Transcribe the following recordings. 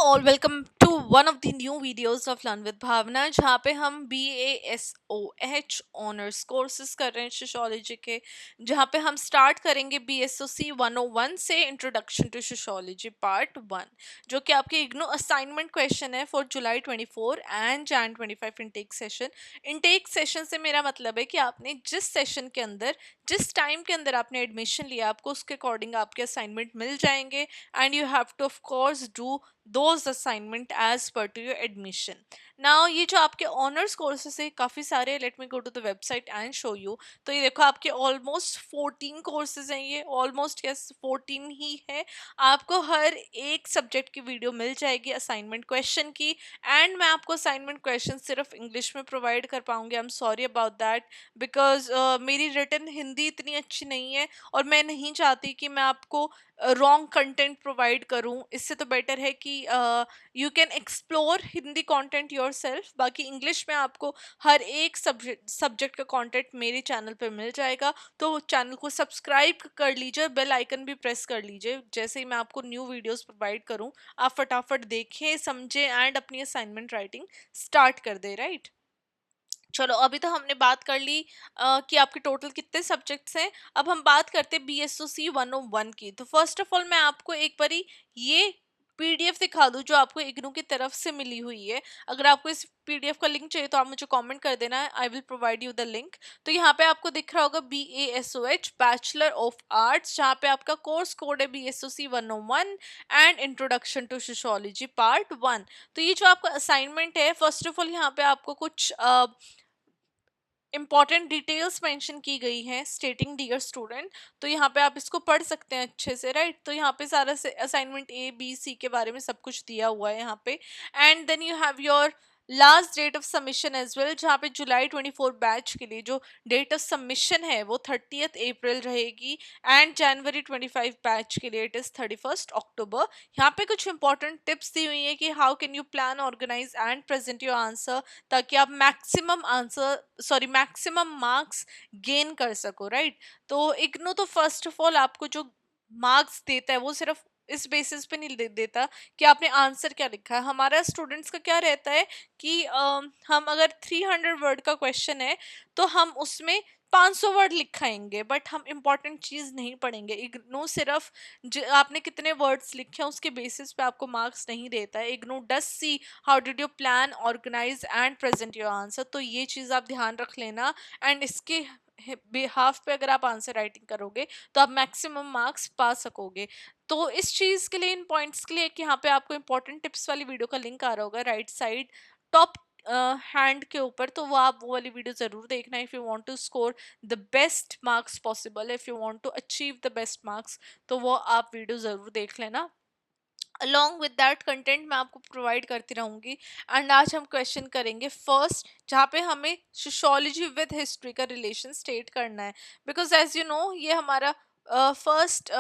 All welcome to one of the new videos of learn with Bhavna जहाँ पे हम BASOH honours courses कर रहे हैं सोशियोलॉजी के। जहाँ पे हम स्टार्ट करेंगे BSOC 101 से इंट्रोडक्शन टू सोशियोलॉजी पार्ट 1, जो कि आपके इग्नू असाइनमेंट क्वेश्चन है for July 24 and Jain 25 intake session से मेरा मतलब है कि आपने जिस सेशन के अंदर जिस टाइम के अंदर आपने एडमिशन लिया आपको उसके अकॉर्डिंग आपके असाइनमेंट मिल जाएंगे and you have to of course do those assignment as per to your admission. Now ये जो आपके ऑनर्स कोर्सेस है काफ़ी सारे, let me go to the website and show you. तो ये देखो आपके ऑलमोस्ट 14 कोर्सेज हैं, ये ऑलमोस्ट यस 14 ही है। आपको हर एक सब्जेक्ट की वीडियो मिल जाएगी असाइनमेंट क्वेश्चन की, एंड मैं आपको असाइनमेंट क्वेश्चन सिर्फ इंग्लिश में प्रोवाइड कर पाऊंगी। I am sorry about that because मेरी रिटन हिंदी इतनी अच्छी नहीं है और मैं नहीं चाहती कि मैं आपको रॉन्ग कंटेंट प्रोवाइड करूं। इससे तो बेटर है कि you can explore Hindi content yourself. बाकी इंग्लिश में आपको हर एक सब्जेक्ट का कंटेंट मेरे चैनल पे मिल जाएगा। तो चैनल को सब्सक्राइब कर लीजिए, बेल आइकन भी प्रेस कर लीजिए। जैसे ही मैं आपको न्यू वीडियोस प्रोवाइड करूं आप फटाफट देखें, समझें एंड अपनी असाइनमेंट राइटिंग स्टार्ट कर दे। राइट, चलो अभी तो हमने बात कर ली कि आपके टोटल कितने सब्जेक्ट्स हैं। अब हम बात करते हैं BSOC 101 की। तो फर्स्ट ऑफ ऑल मैं आपको एक बारी ये PDF दिखा दूं जो आपको इग्नू की तरफ से मिली हुई है। अगर आपको इस PDF का लिंक चाहिए तो आप मुझे कमेंट कर देना है, I will provide you the link. तो यहाँ पे आपको दिख रहा होगा BASOH बैचलर ऑफ आर्ट्स, जहाँ पे आपका कोर्स कोड है BSOC 101 and introduction to sociology part 1। तो ये जो आपका असाइनमेंट है, फर्स्ट ऑफ ऑल यहाँ पे आपको कुछ इंपॉर्टेंट डिटेल्स मेंशन की गई हैं स्टेटिंग डियर स्टूडेंट। तो यहाँ पे आप इसको पढ़ सकते हैं अच्छे से। राइट, तो यहाँ पे सारा असाइनमेंट A B C के बारे में सब कुछ दिया हुआ है यहाँ पे। And then you have your last date of submission as well, जहाँ पे जुलाई 24 बैच के लिए जो डेट ऑफ सबमिशन है वो 30th अप्रैल रहेगी एंड जनवरी 25 बैच के लिए इट इज़ 31st अक्टूबर। यहाँ पे कुछ इंपॉर्टेंट टिप्स दी हुई है कि how can you plan organise and present your answer, ताकि आप मैक्सिमम मार्क्स गेन कर सको। राइट, तो इग्नू तो फर्स्ट ऑफ ऑल आपको जो मार्क्स देता है वो सिर्फ इस बेसिस पे नहीं देता कि आपने आंसर क्या लिखा है। हमारा स्टूडेंट्स का क्या रहता है कि हम अगर 300 वर्ड का क्वेश्चन है तो हम उसमें 500 वर्ड लिखाएंगे, बट हम इम्पॉर्टेंट चीज़ नहीं पढ़ेंगे। इग्नू सिर्फ आपने कितने वर्ड्स लिखे हैं उसके बेसिस पे आपको मार्क्स नहीं देता है। IGNOU does see how did you plan organise and present your answer. तो ये चीज़ आप ध्यान रख लेना, एंड इसके बिहाफ पे अगर आप आंसर राइटिंग करोगे तो आप मैक्सिमम मार्क्स पा सकोगे। तो इस चीज़ के लिए, इन पॉइंट्स के लिए कि यहाँ पे आपको इंपॉर्टेंट टिप्स वाली वीडियो का लिंक आ रहा होगा राइट साइड टॉप हैंड के ऊपर। तो वो आप वो वाली वीडियो ज़रूर देखना if you want to score the best marks possible, if you want to achieve the best marks. तो वो आप वीडियो ज़रूर देख लेना। अलॉन्ग विद दैट कंटेंट मैं आपको प्रोवाइड करती रहूँगी। एंड आज हम क्वेश्चन करेंगे फर्स्ट, जहाँ पे हमें सोशियोलॉजी विद हिस्ट्री का रिलेशन स्टेट करना है। बिकॉज एज यू नो ये हमारा फर्स्ट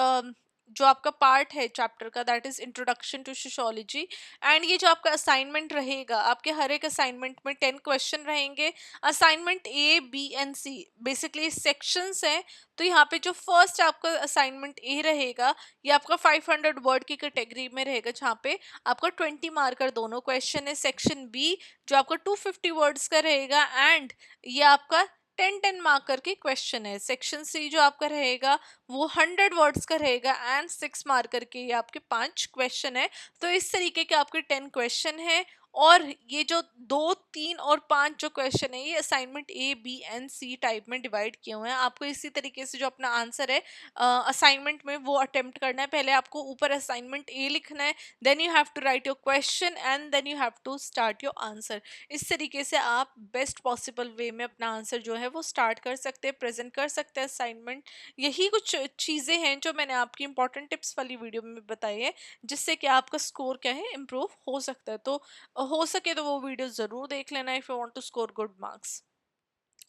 जो आपका पार्ट है चैप्टर का, that is introduction to sociology. And ये जो आपका असाइनमेंट रहेगा, आपके हर एक असाइनमेंट में 10 क्वेश्चन रहेंगे। Assignment A B and C basically sections हैं। तो यहाँ पे जो फर्स्ट आपका असाइनमेंट ए रहेगा ये आपका 500 वर्ड की कैटेगरी में रहेगा, जहाँ पे आपका 20 मार्कर दोनों क्वेश्चन है। सेक्शन बी जो आपका 250 वर्ड्स का रहेगा एंड ये आपका 10 मार्कर के क्वेश्चन है। सेक्शन सी जो आपका रहेगा वो 100 वर्ड्स का रहेगा एंड 6 मार्कर के ये आपके 5 क्वेश्चन है। तो इस तरीके के आपके 10 क्वेश्चन है। और ये जो 2 3 और 5 जो क्वेश्चन है ये assignment A B and C type में डिवाइड किए हुए हैं। आपको इसी तरीके से जो अपना आंसर है असाइनमेंट में वो अटेम्प्ट करना है। पहले आपको ऊपर असाइनमेंट ए लिखना है, then you have to write your question and then you have to start your answer. इस तरीके से आप बेस्ट पॉसिबल वे में अपना आंसर जो है वो स्टार्ट कर सकते हैं, प्रेजेंट कर सकते हैं असाइनमेंट। यही कुछ चीज़ें हैं जो मैंने आपकी इंपॉर्टेंट टिप्स वाली वीडियो में बताई है, जिससे कि आपका स्कोर क्या है इम्प्रूव हो सकता है। तो हो सके तो वो वीडियो ज़रूर देख लेना if you want to score good marks.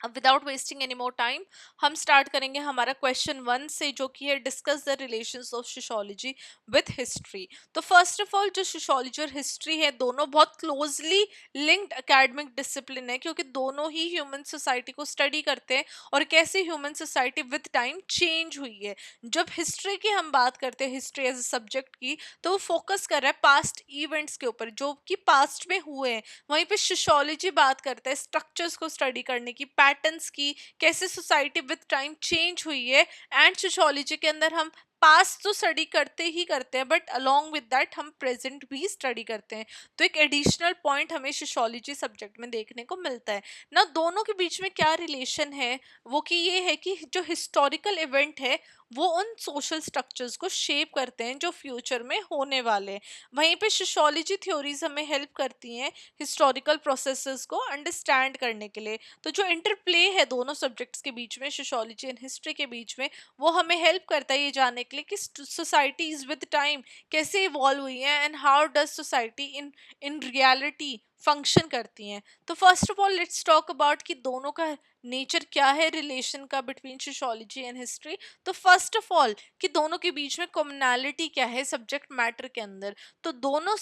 Without wasting any more time हम स्टार्ट करेंगे हमारा क्वेश्चन 1 से, जो कि है discuss the relations of sociology with history. तो फर्स्ट ऑफ ऑल जो सोशियोलॉजी और हिस्ट्री है दोनों बहुत क्लोजली लिंक्ड एकेडमिक डिसिप्लिन है, क्योंकि दोनों ही ह्यूमन सोसाइटी को स्टडी करते हैं और कैसे human society with time change हुई है। जब हिस्ट्री की हम बात करते हैं, हिस्ट्री एज ए सब्जेक्ट की, तो वो फोकस कर रहा है पास्ट इवेंट्स के ऊपर जो कि पास्ट में हुए हैं। वहीं पे सोशियोलॉजी बात करता है स्ट्रक्चर्स को स्टडी करने की, पैटर्न्स की, कैसे सोसाइटी विद टाइम चेंज हुई है। एंड सोशियोलॉजी के अंदर हम पास्ट तो स्टडी करते ही करते हैं, बट अलोंग विद दैट हम प्रेजेंट भी स्टडी करते हैं। तो एक एडिशनल पॉइंट हमें सोशियोलॉजी सब्जेक्ट में देखने को मिलता है ना। दोनों के बीच में क्या रिलेशन है, वो कि ये है कि जो हिस्टोरिकल इवेंट है वो उन सोशल स्ट्रक्चर्स को शेप करते हैं जो फ्यूचर में होने वाले हैं। वहीं पे सोशियोलॉजी थ्योरीज हमें हेल्प करती हैं हिस्टोरिकल प्रोसेसेस को अंडरस्टैंड करने के लिए। तो जो इंटरप्ले है दोनों सब्जेक्ट्स के बीच में, सोशियोलॉजी एंड हिस्ट्री के बीच में, वो हमें हेल्प करता है ये जानने के लिए कि सोसाइटीज विद टाइम कैसे इवॉल्व हुई हैं and how does society in in reality function करती हैं। तो first of all let's talk about कि दोनों का नेचर क्या है रिलेशन का बिटवीन सोशियोलॉजी एंड हिस्ट्री। तो फर्स्ट ऑफ ऑल कि दोनों के बीच में कॉमनैलिटी क्या है सब्जेक्ट मैटर के अंदर। तो दोनों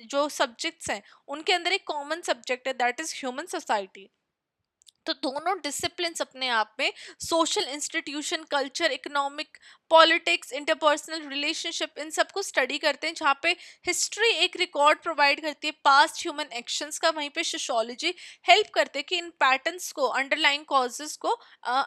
जो सब्जेक्ट्स हैं उनके अंदर एक कॉमन सब्जेक्ट है, दैट इज ह्यूमन सोसाइटी। तो दोनों डिसिप्लिन्स अपने आप में social institution, culture, economic, politics, interpersonal relationship, इन सब को स्टडी करते हैं। जहाँ पे हिस्ट्री एक रिकॉर्ड प्रोवाइड करती है पास्ट ह्यूमन एक्शंस का, वहीं पे सोशियोलॉजी हेल्प करते हैं कि इन पैटर्न्स को, अंडरलाइंग कॉजेज को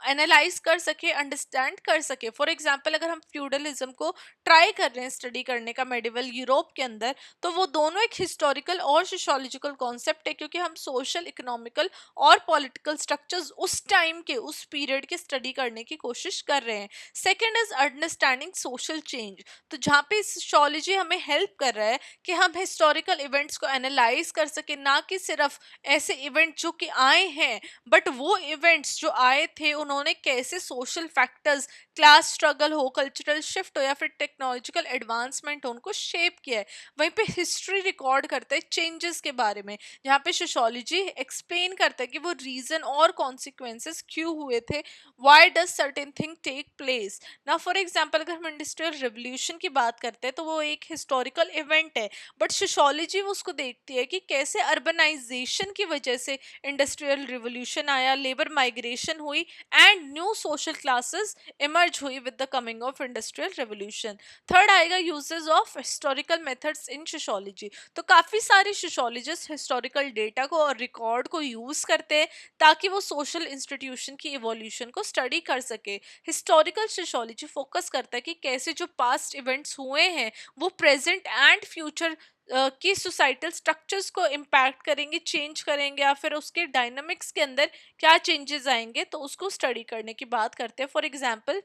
एनालाइज कर सके, अंडरस्टैंड कर सके। फॉर एग्जाम्पल अगर हम फ्यूडलिज्म को ट्राई कर रहे हैं स्टडी करने का मेडिवल यूरोप के अंदर, तो वो दोनों एक हिस्टोरिकल और सोशियोलॉजिकल कॉन्सेप्ट है, क्योंकि हम सोशल, इकोनॉमिकल और पॉलिटिकल स्ट्रक्चर्स उस टाइम के, उस पीरियड के स्टडी करने की कोशिश कर रहे हैं। Second is understanding social change. तो जहाँ पे सोशियोलॉजी हमें हेल्प कर रहा है कि हम हिस्टोरिकल इवेंट्स को एनालाइज कर सके, ना कि सिर्फ ऐसे इवेंट जो कि आए हैं, बट वो इवेंट्स जो आए थे उन्होंने कैसे सोशल फैक्टर्स, क्लास स्ट्रगल हो, कल्चरल शिफ्ट हो या फिर टेक्नोलॉजिकल एडवांसमेंट हो, उनको शेप किया है। वहीं पे हिस्ट्री रिकॉर्ड करता है चेंजेस के बारे में, जहाँ पे सोशियोलॉजी एक्सप्लेन करता है कि वो रीजन और कॉन्सिक्वेंसेस क्यों हुए थे, why does certain thing take place ना। फॉर एग्जांपल अगर हम इंडस्ट्रियल रिवोल्यूशन की बात करते हैं तो वो एक हिस्टोरिकल इवेंट है, बट सोशियोलॉजी उसको देखती है कि कैसे अर्बनाइजेशन की वजह से इंडस्ट्रियल रिवोल्यूशन आया, लेबर माइग्रेशन हुई and new social classes emerge हुई with the coming of industrial revolution. Third आएगा uses of historical methods in sociology. तो काफ़ी सारे सोशियोलॉजिस्ट हिस्टोरिकल डेटा को और रिकॉर्ड को यूज़ करते हैं ताकि वो सोशल इंस्टीट्यूशन की इवोल्यूशन को स्टडी कर सके। हिस्टोरिकल सोशियोलॉजी फोकस करता है कि कैसे जो पास्ट इवेंट्स हुए हैं वो प्रेजेंट एंड फ्यूचर की सोसाइटल स्ट्रक्चर्स को इम्पैक्ट करेंगे, चेंज करेंगे, या फिर उसके डायनामिक्स के अंदर क्या चेंजेस आएंगे, तो उसको स्टडी करने की बात करते हैं। फॉर एग्जाम्पल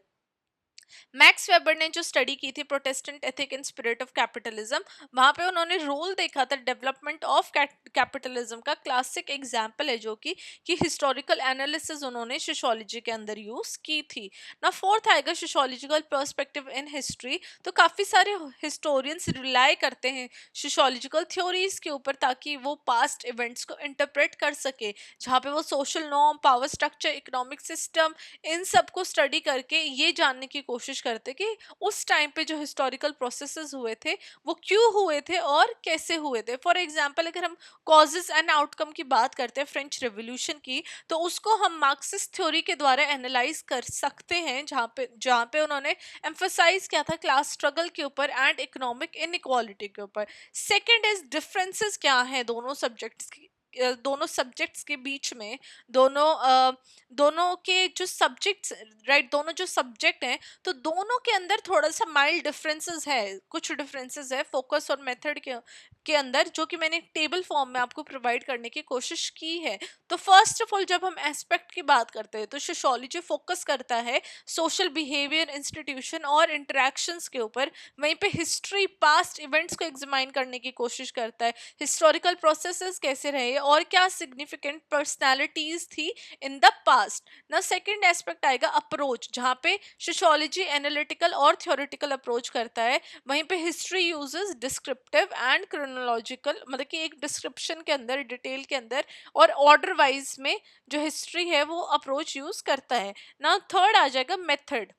मैक्स वेबर ने जो स्टडी की थी Protestant ethic and spirit of capitalism, वहां पे उन्होंने रोल देखा था डेवलपमेंट ऑफ कैपिटलिज्म का। क्लासिक एग्जाम्पल है जो कि हिस्टोरिकल एनालिसिस उन्होंने सोशियोलॉजी के अंदर यूज की थी ना। फोर्थ आएगा सोशियोलॉजिकल पर्सपेक्टिव इन हिस्ट्री। तो काफी सारे हिस्टोरियंस रिलाई करते हैं सोशियोलॉजिकल थ्योरीज के ऊपर ताकि वो पास्ट इवेंट्स को इंटरप्रेट कर सके, जहाँ पे वो social norm, power structure, economic system, इन सब को स्टडी करके ये जानने की कोशिश करते कि उस टाइम पे जो हिस्टोरिकल प्रोसेसेस हुए थे वो क्यों हुए थे और कैसे हुए थे। फॉर एग्जांपल अगर हम कॉजेस एंड आउटकम की बात करते हैं फ्रेंच रेवोल्यूशन की, तो उसको हम मार्क्सिस्ट थ्योरी के द्वारा एनालाइज कर सकते हैं, जहाँ पे उन्होंने एम्फसाइज किया था क्लास स्ट्रगल के ऊपर एंड इकोनॉमिक इनइक्वालिटी के ऊपर। सेकेंड इज डिफरेंसेस क्या है दोनों सब्जेक्ट्स के बीच में। दोनों के जो सब्जेक्ट्स, राइट, दोनों जो सब्जेक्ट हैं, तो दोनों के अंदर थोड़ा सा माइल्ड डिफरेंसेस है, कुछ डिफरेंसेस है फोकस और मेथड के अंदर, जो कि मैंने टेबल फॉर्म में आपको प्रोवाइड करने की कोशिश की है। तो फर्स्ट ऑफ ऑल जब हम एस्पेक्ट की बात करते हैं तो सोशियोलॉजी फोकस करता है सोशल बिहेवियर, इंस्टीट्यूशन और इंटरेक्शंस के ऊपर। वहीं पे हिस्ट्री पास्ट इवेंट्स को एग्जामाइन करने की कोशिश करता है, हिस्टोरिकल प्रोसेसेस कैसे रहे और क्या सिग्निफिकेंट पर्सनालिटीज थी इन द पास्ट ना। सेकंड एस्पेक्ट आएगा अप्रोच, जहाँ पे सोशियोलॉजी एनालिटिकल और थ्योरेटिकल अप्रोच करता है, वहीं पे history uses descriptive and chronological, मतलब कि एक डिस्क्रिप्शन के अंदर, डिटेल के अंदर और ऑर्डर वाइज में जो हिस्ट्री है वो अप्रोच यूज करता है ना। थर्ड आ जाएगा मेथड।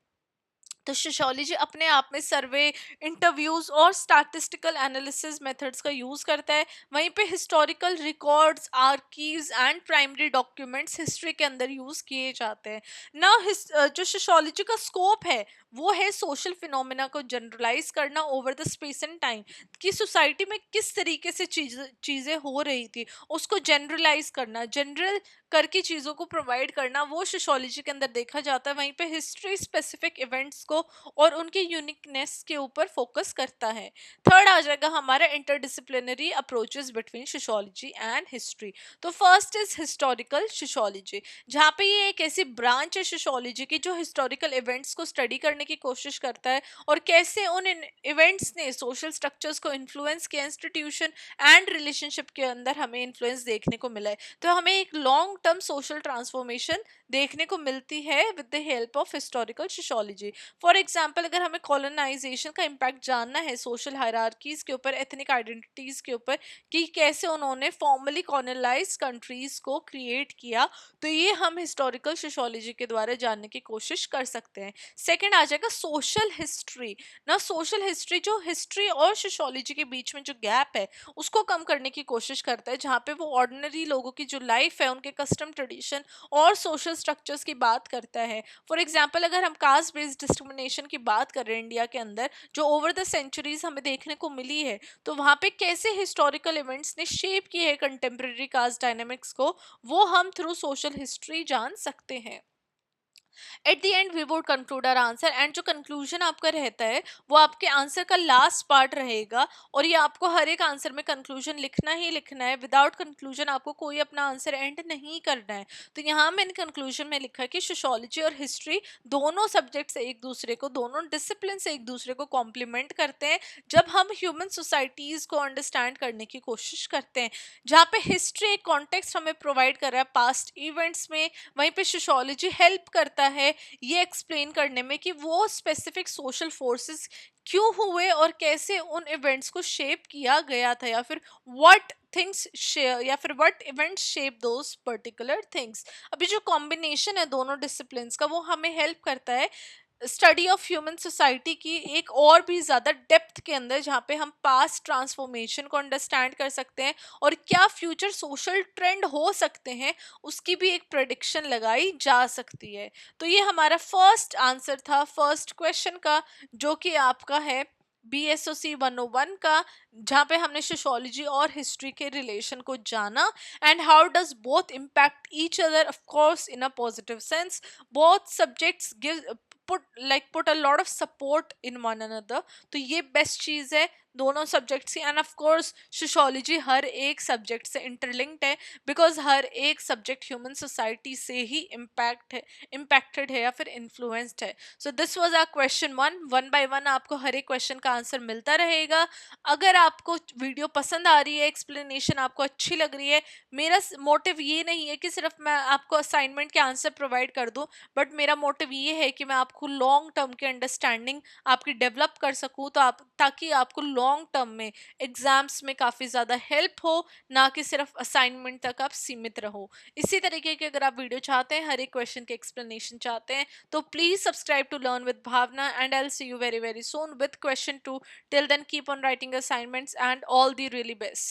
तो सोशियोलॉजी अपने आप में सर्वे, इंटरव्यूज और स्टैटिस्टिकल एनालिसिस मेथड्स का यूज करता है, वहीं पे historical records, archives and primary documents history के अंदर यूज किए जाते हैं ना। जो सोशियोलॉजी का स्कोप है वो है सोशल फिनोमेना को जनरलाइज करना over the space and time, कि सोसाइटी में किस तरीके से चीजें हो रही थी उसको जनरलाइज करना, जनरल करके चीज़ों को प्रोवाइड करना, वो सोशियोलॉजी के अंदर देखा जाता है। वहीं पे हिस्ट्री स्पेसिफिक इवेंट्स को और उनके यूनिकनेस के ऊपर फोकस करता है। थर्ड आ जाएगा हमारा interdisciplinary approaches between sociology and history. तो फर्स्ट इज हिस्टोरिकल सोशियोलॉजी, जहाँ पे ये एक ऐसी ब्रांच है सोशियोलॉजी की जो हिस्टोरिकल इवेंट्स को स्टडी करने की कोशिश करता है और कैसे उन इवेंट्स ने सोशल स्ट्रक्चर्स को इन्फ्लुएंस किया, इंस्टीट्यूशन एंड रिलेशनशिप के अंदर हमें इन्फ्लुएंस देखने को मिला है। तो हमें एक लॉन्ग टर्म सोशल ट्रांसफॉर्मेशन देखने को मिलती है with the help of historical sociology. For example, अगर हमें कॉलोनाइजेशन का इम्पैक्ट जानना है सोशल हायरार्कीज के ऊपर, एथनिक आइडेंटिटीज के ऊपर, कि कैसे उन्होंने फॉर्मली कॉलोनाइज कंट्रीज को क्रिएट किया, तो ये हम हिस्टोरिकल सोशियोलॉजी के द्वारा जानने की कोशिश कर सकते हैं। सेकेंड आ जाएगा सोशल हिस्ट्री ना। सोशल हिस्ट्री जो हिस्ट्री और सोशियोलॉजी के बीच में जो गैप है उसको कम करने की कोशिश करता है, जहाँ पे वो ऑर्डिनरी लोगों की जो लाइफ है, उनके कस्टम, ट्रेडिशन और सोशल स्ट्रक्चर्स की बात करता है। फॉर एग्जांपल, अगर हम कास्ट बेस्ड डिस्क्रिमिनेशन की बात कर रहे हैं इंडिया के अंदर, जो ओवर द सेंचुरीज हमें देखने को मिली है, तो वहाँ पे कैसे हिस्टोरिकल इवेंट्स ने शेप किए हैं कंटेम्प्रेरी कास्ट डायनेमिक्स को, वो हम थ्रू सोशल हिस्ट्री जान सकते हैं। At the end we would conclude our answer, and जो कंक्लूजन आपका रहता है वो आपके आंसर का लास्ट पार्ट रहेगा, और ये आपको हर एक आंसर में कंक्लूजन लिखना ही लिखना है। विदाउट कंक्लूजन आपको कोई अपना आंसर एंड नहीं करना है। तो यहाँ मैंने कंक्लूजन में लिखा है कि सोशियोलॉजी और हिस्ट्री दोनों सब्जेक्ट से एक दूसरे को, दोनों डिसिप्लिन से एक दूसरे को कॉम्प्लीमेंट करते हैं जब हम ह्यूमन सोसाइटीज को अंडरस्टैंड करने की कोशिश करते हैं। जहाँ पे हिस्ट्री एक कॉन्टेक्स्ट हमें प्रोवाइड कर रहा है पास्ट इवेंट्स में, वहीं पे सोशियोलॉजी हेल्प करता है ये एक्सप्लेन करने में कि वो स्पेसिफिक सोशल फोर्सेस क्यों हुए और कैसे उन इवेंट्स को शेप किया गया था, या फिर व्हाट थिंग्स शेयर, या फिर what events shape those particular things. अभी जो कॉम्बिनेशन है दोनों डिसिप्लिन्स का वो हमें हेल्प करता है स्टडी ऑफ ह्यूमन सोसाइटी की एक और भी ज़्यादा डेप्थ के अंदर, जहाँ पे हम पास्ट ट्रांसफॉर्मेशन को अंडरस्टैंड कर सकते हैं और क्या फ्यूचर सोशल ट्रेंड हो सकते हैं उसकी भी एक प्रेडिक्शन लगाई जा सकती है। तो ये हमारा फर्स्ट आंसर था फर्स्ट क्वेश्चन का, जो कि आपका है BSOC 101 का, जहाँ पे हमने सोशियोलॉजी और हिस्ट्री के रिलेशन को जाना, and how does both impact each other, of course in a positive sense. Both subjects give put a lot of support in one another। तो ये बेस्ट चीज़ है दोनों सब्जेक्ट्स की। एंड ऑफ कोर्स सोशियोलॉजी हर एक subject से interlinked है, because हर एक subject human society से ही इम्पैक्टेड है या फिर इन्फ्लुएंस्ड है। So this was our question one by one आपको हर एक क्वेश्चन का आंसर मिलता रहेगा। अगर आपको वीडियो पसंद आ रही है, एक्सप्लेनेशन आपको अच्छी लग रही है, मेरा मोटिव ये नहीं है कि सिर्फ मैं आपको असाइनमेंट के आंसर प्रोवाइड कर दूं, बट मेरा मोटिव ये है कि मैं आपको लॉन्ग टर्म की अंडरस्टैंडिंग आपकी डेवलप कर सकूं, तो आप ताकि आपको लॉन्ग टर्म में एग्जाम्स में काफ़ी ज़्यादा हेल्प हो, ना कि सिर्फ असाइनमेंट तक आप सीमित रहो। इसी तरीके के अगर आप वीडियो चाहते हैं, हर एक क्वेश्चन के एक्सप्लेनेशन चाहते हैं, तो please subscribe to learn with Bhavna, and I will see you very very soon with question 2। Till then keep on writing assignments and all the really best.